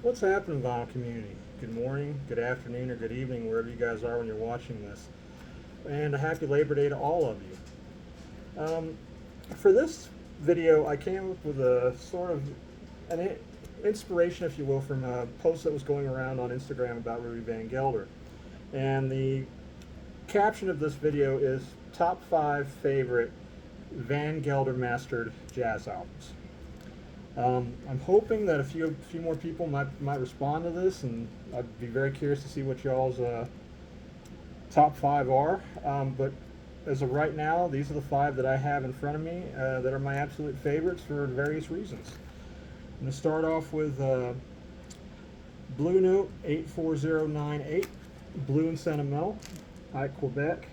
What's happening, vinyl community? Good morning, good afternoon, or good evening, wherever you guys are when you're watching this. And a happy Labor Day to all of you. For this video, I came up with a sort of an inspiration, if you will, from a post that was going around on Instagram about Rudy Van Gelder. And the caption of this video is Top 5 Favorite Van Gelder Mastered Jazz Albums. I'm hoping that a few more people might respond to this, and I'd be very curious to see what y'all's top five are. But as of right now, these are the five that I have in front of me that are my absolute favorites for various reasons. I'm going to start off with Blue Note 84098, Blue and Sentimental, Ike Quebec.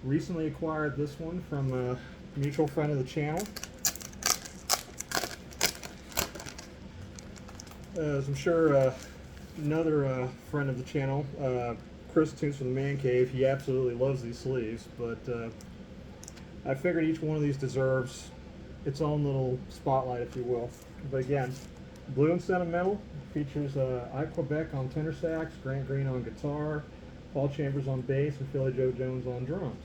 Recently acquired this one from a mutual friend of the channel. As I'm sure another friend of the channel, Chris Tunes from the Man Cave, he absolutely loves these sleeves, but I figured each one of these deserves its own little spotlight, if you will. But again, Blue and Sentimental features Ike Quebec on tenor sax, Grant Green on guitar, Paul Chambers on bass, and Philly Joe Jones on drums.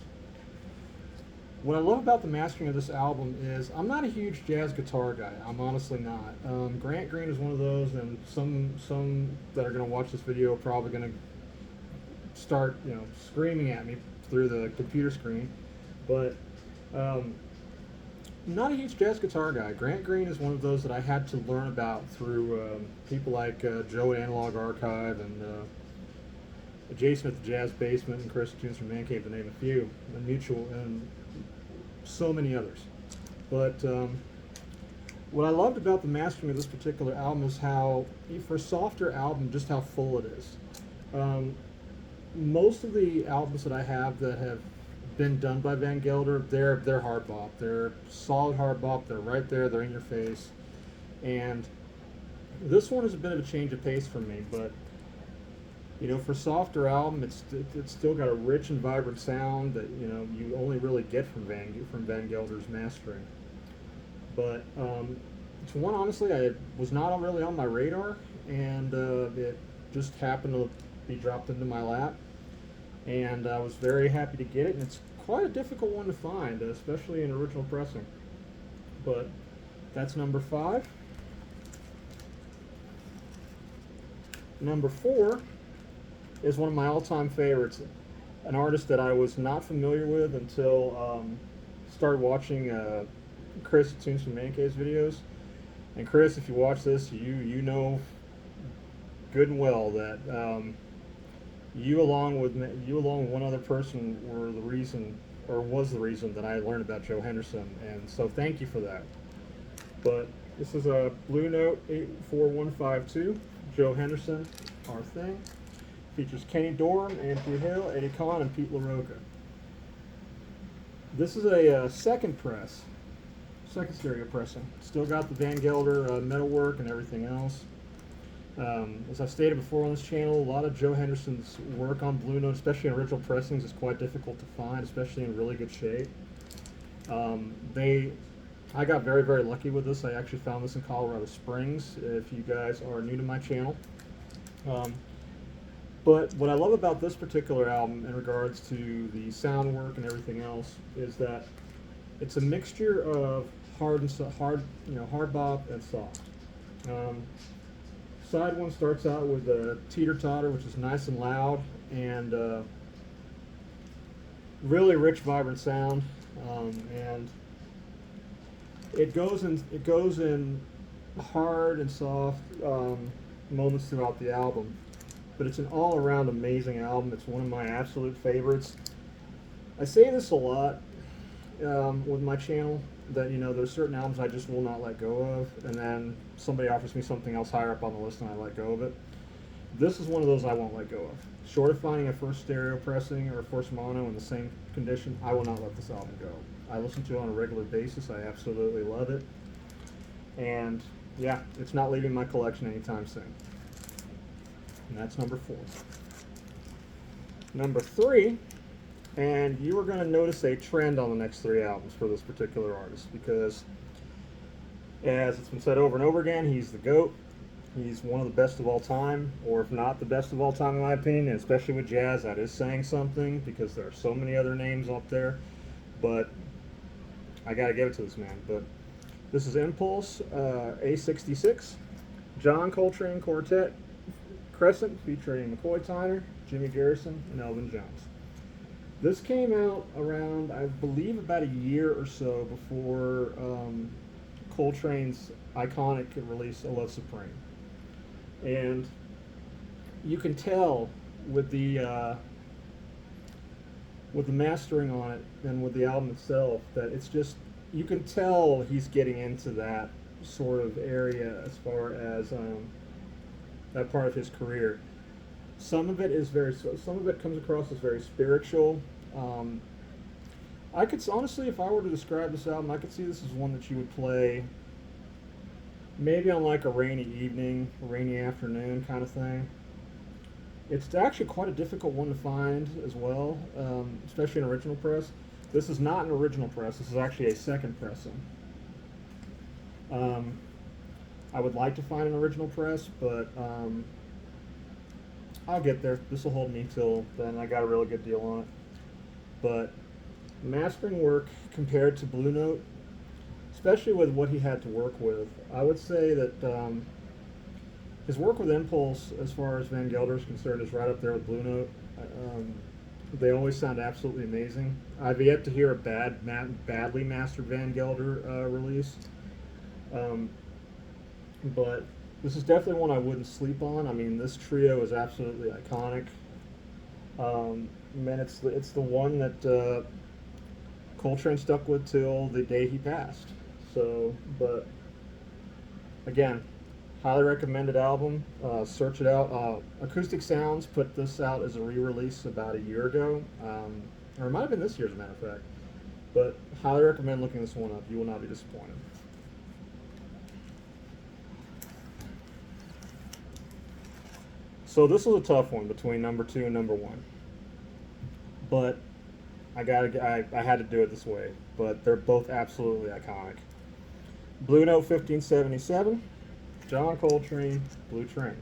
What I love about the mastering of this album is I'm not a huge jazz guitar guy. I'm honestly not. Grant Green is one of those, and some that are going to watch this video are probably going to start, screaming at me through the computer screen. But I'm not a huge jazz guitar guy. Grant Green is one of those that I had to learn about through people like Joe at Analog Archive and Jason at the Jazz Basement and Chris Tunes from Man Cave, to name a few, and Mutual and so many others. But what I loved about the mastering of this particular album is how, for a softer album, just how full it is. Most of the albums that I have that have been done by Van Gelder, they're hard bop. They're solid hard bop. They're right there. They're in your face. And this one is a bit of a change of pace for me, but for a softer album, it's still got a rich and vibrant sound that you only really get from Van Gelder's mastering. But it's one, honestly, I was not really on my radar, and it just happened to be dropped into my lap, and I was very happy to get it. And it's quite a difficult one to find, especially in original pressing. But that's number 5. Number 4 is one of my all-time favorites, an artist that I was not familiar with until started watching Chris Tunes from Man Cave's videos. And Chris, if you watch this, you know good and well that you along with one other person were the reason, or was the reason, that I learned about Joe Henderson, and so thank you for that. But this is a Blue Note 84152, Joe Henderson, our thing. Features Kenny Dorham, Andrew Hill, Eddie Kahn, and Pete LaRocca. This is a second stereo pressing. Still got the Van Gelder metalwork and everything else. As I've stated before on this channel, a lot of Joe Henderson's work on Blue Note, especially in original pressings, is quite difficult to find, especially in really good shape. I got very, very lucky with this. I actually found this in Colorado Springs, if you guys are new to my channel. But what I love about this particular album in regards to the sound work and everything else is that it's a mixture of hard bop and soft. Side one starts out with a teeter totter, which is nice and loud and really rich, vibrant sound, and it goes in hard and soft moments throughout the album. But it's an all-around amazing album. It's one of my absolute favorites. I say this a lot with my channel, that there's certain albums I just will not let go of, and then somebody offers me something else higher up on the list and I let go of it. This is one of those I won't let go of. Short of finding a first stereo pressing or a first mono in the same condition, I will not let this album go. I listen to it on a regular basis. I absolutely love it. And yeah, it's not leaving my collection anytime soon. And that's number 4. Number 3, and you are going to notice a trend on the next 3 albums for this particular artist, because as it's been said over and over again, he's the GOAT. He's one of the best of all time, or if not the best of all time in my opinion, and especially with jazz, that is saying something because there are so many other names up there. But I gotta give it to this man. But this is Impulse A66, John Coltrane Quartet Crescent featuring McCoy Tyner, Jimmy Garrison, and Elvin Jones. This came out around, I believe, about a year or so before Coltrane's iconic release, A Love Supreme. And you can tell with the mastering on it and with the album itself that it's just, you can tell he's getting into that sort of area as far as that part of his career. Some of it comes across as very spiritual. I could honestly, if I were to describe this album, I could see this as one that you would play maybe on like a rainy evening, rainy afternoon kind of thing. It's actually quite a difficult one to find as well, especially an original press. This is not an original press. This is actually a second pressing. I would like to find an original press, but I'll get there. This will hold me till then. I got a really good deal on it. But mastering work compared to Blue Note, especially with what he had to work with, I would say that his work with Impulse, as far as Van Gelder is concerned, is right up there with Blue Note. They always sound absolutely amazing. I've yet to hear a badly mastered Van Gelder release. But this is definitely one I wouldn't sleep on. I mean, this trio is absolutely iconic. Man, it's the one that Coltrane stuck with till the day he passed. So, but again, highly recommended album. Search it out. Acoustic Sounds put this out as a re-release about a year ago, or it might have been this year, as a matter of fact. But highly recommend looking this one up. You will not be disappointed. So this was a tough one between number 2 and number 1, but I had to do it this way. But they're both absolutely iconic. Blue Note 1577, John Coltrane, Blue Train.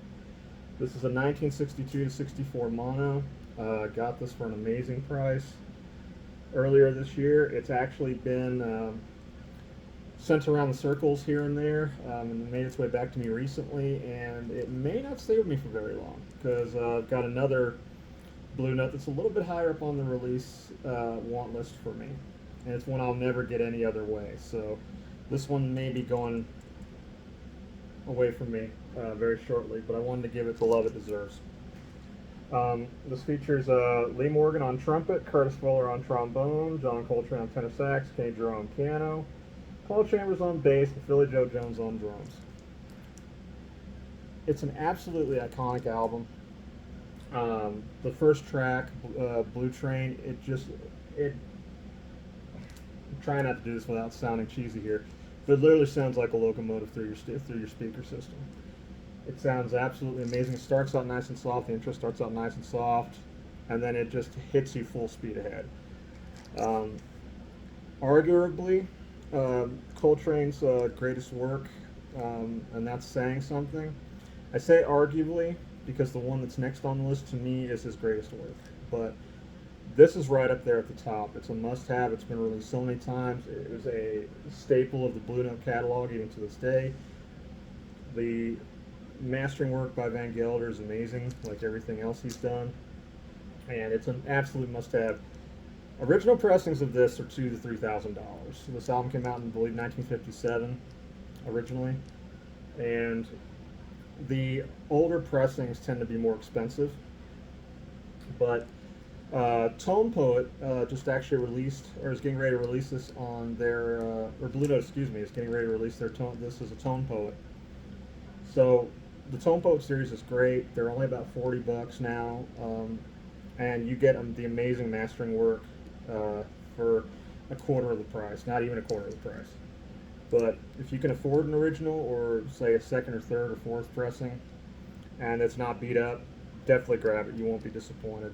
This is a 1962 to 64 mono. Got this for an amazing price earlier this year. It's actually been sent around the circles here and there, and made its way back to me recently, and it may not stay with me for very long because I've got another Blue Note that's a little bit higher up on the release want list for me, and it's one I'll never get any other way. So this one may be going away from me very shortly, but I wanted to give it the love it deserves. This features Lee Morgan on trumpet, Curtis Fuller on trombone, John Coltrane on tenor sax, Kenny Jerome on piano, Paul Chambers on bass, and Philly Joe Jones on drums. It's an absolutely iconic album. The first track, Blue Train, I'm trying not to do this without sounding cheesy here, but it literally sounds like a locomotive through your speaker system. It sounds absolutely amazing. It starts out nice and soft. The intro starts out nice and soft, and then it just hits you full speed ahead. Arguably, Coltrane's greatest work, and that's saying something. I say arguably because the one that's next on the list to me is his greatest work. But this is right up there at the top. It's a must-have. It's been released so many times. It was a staple of the Blue Note catalog even to this day. The mastering work by Van Gelder is amazing, like everything else he's done, and it's an absolute must-have. Original pressings of this are $2,000 to $3,000. This album came out in, I believe, 1957 originally, and the older pressings tend to be more expensive. But Tone Poet just actually released, or is getting ready to release this on their, or Blue Note, excuse me, is getting ready to release their Tone. This is a Tone Poet. So the Tone Poet series is great. They're only about $40 now, and you get the amazing mastering work for a quarter of the price, not even a quarter of the price. But if you can afford an original, or say a second or third or fourth pressing, and it's not beat up, definitely grab it. You won't be disappointed.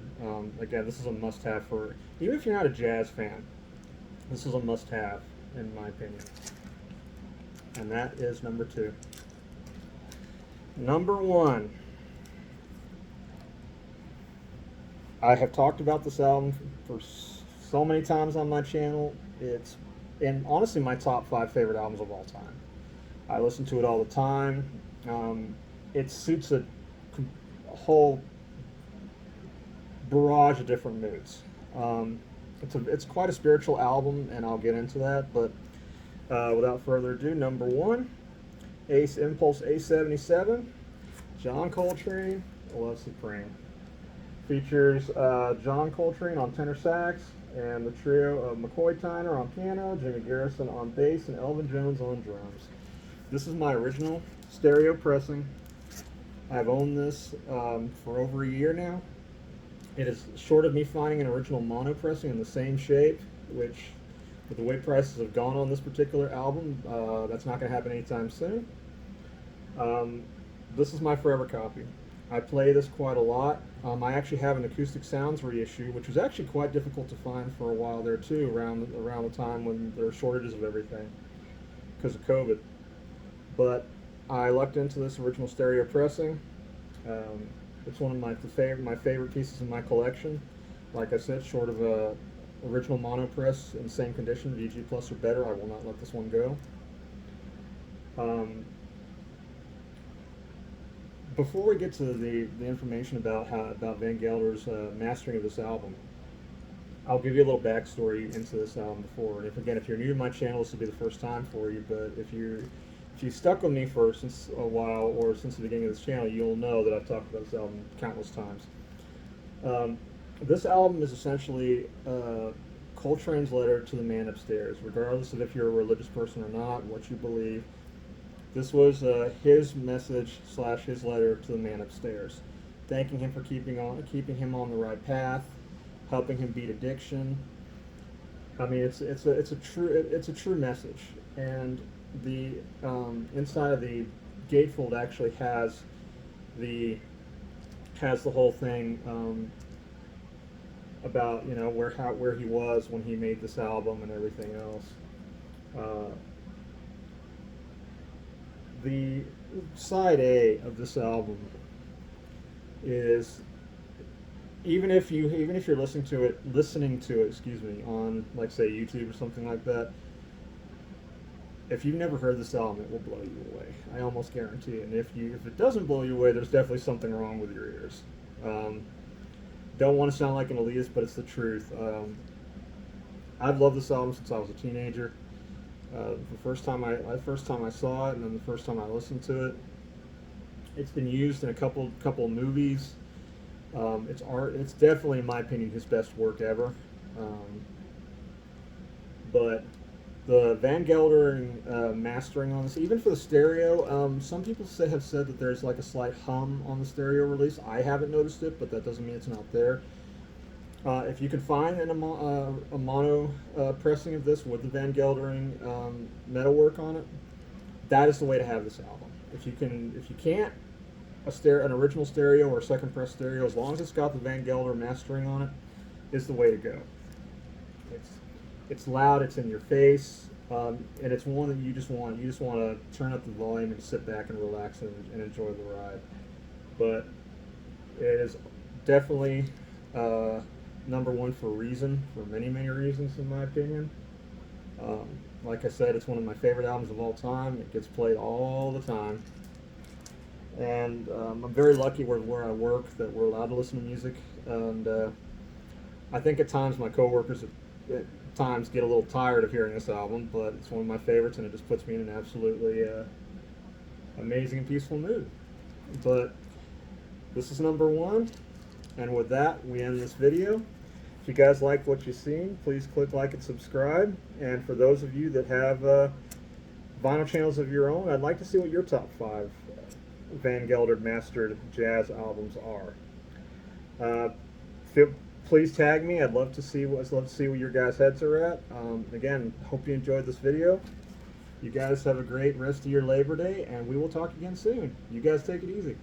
Again, this is a must-have for, even if you're not a jazz fan, this is a must-have in my opinion. And that is number 2. Number one. I have talked about this album for so many times on my channel. It's, and honestly, my top 5 favorite albums of all time. I listen to it all the time. It suits a whole barrage of different moods. It's quite a spiritual album, and I'll get into that. But without further ado, number one, Ace Impulse A77, John Coltrane, Love Supreme. Features John Coltrane on tenor sax, and the trio of McCoy Tyner on piano, Jimmy Garrison on bass, and Elvin Jones on drums. This is my original stereo pressing. I've owned this for over a year now. It is short of me finding an original mono pressing in the same shape, which, with the way prices have gone on this particular album, that's not going to happen anytime soon. This is my forever copy. I play this quite a lot. I actually have an Acoustic Sounds reissue, which was actually quite difficult to find for a while there too, around the time when there were shortages of everything because of COVID. But I lucked into this original stereo pressing. It's one of my favorite pieces in my collection. Like I said, short of a original mono press in the same condition, VG Plus or better, I will not let this one go. Before we get to the information about Van Gelder's mastering of this album, I'll give you a little backstory into this album before. And if you're new to my channel, this will be the first time for you. But if you stuck with me since a while, or since the beginning of this channel, you'll know that I've talked about this album countless times. This album is essentially Coltrane's letter to the man upstairs, regardless of if you're a religious person or not, what you believe. This was his message / his letter to the man upstairs, thanking him for keeping him on the right path, helping him beat addiction. I mean, it's a true message, and the inside of the gatefold actually has the whole thing about where he was when he made this album and everything else. The side A of this album is, even if you're listening to it, on, like, say, YouTube or something like that, if you've never heard this album, it will blow you away. I almost guarantee it. And if it doesn't blow you away, there's definitely something wrong with your ears. Don't want to sound like an elitist, but it's the truth. I've loved this album since I was a teenager. The first time I saw it, and then the first time I listened to it. It's been used in a couple of movies. It's definitely, in my opinion, his best work ever. But the Van Gelder mastering on this, even for the stereo, some people have said that there's like a slight hum on the stereo release. I haven't noticed it, but that doesn't mean it's not there. If you can find a mono pressing of this with the Van Geldering metalwork on it, that is the way to have this album. If you can't, an original stereo or a second press stereo, as long as it's got the Van Gelder mastering on it, is the way to go. It's loud, it's in your face, and it's one that you just want to turn up the volume and sit back and relax and enjoy the ride. But it is definitely number one for many, many reasons, in my opinion. Like I said, it's one of my favorite albums of all time. It gets played all the time. And I'm very lucky where I work that we're allowed to listen to music. And I think at times my coworkers at times get a little tired of hearing this album, but it's one of my favorites, and it just puts me in an absolutely amazing and peaceful mood. But this is number one. And with that, we end this video. If you guys liked what you've seen, please click like and subscribe. And for those of you that have vinyl channels of your own, I'd like to see what your top 5 Van Gelder mastered jazz albums are. Please tag me. I'd love to see where your guys' heads are at. Again, hope you enjoyed this video. You guys have a great rest of your Labor Day, and we will talk again soon. You guys take it easy.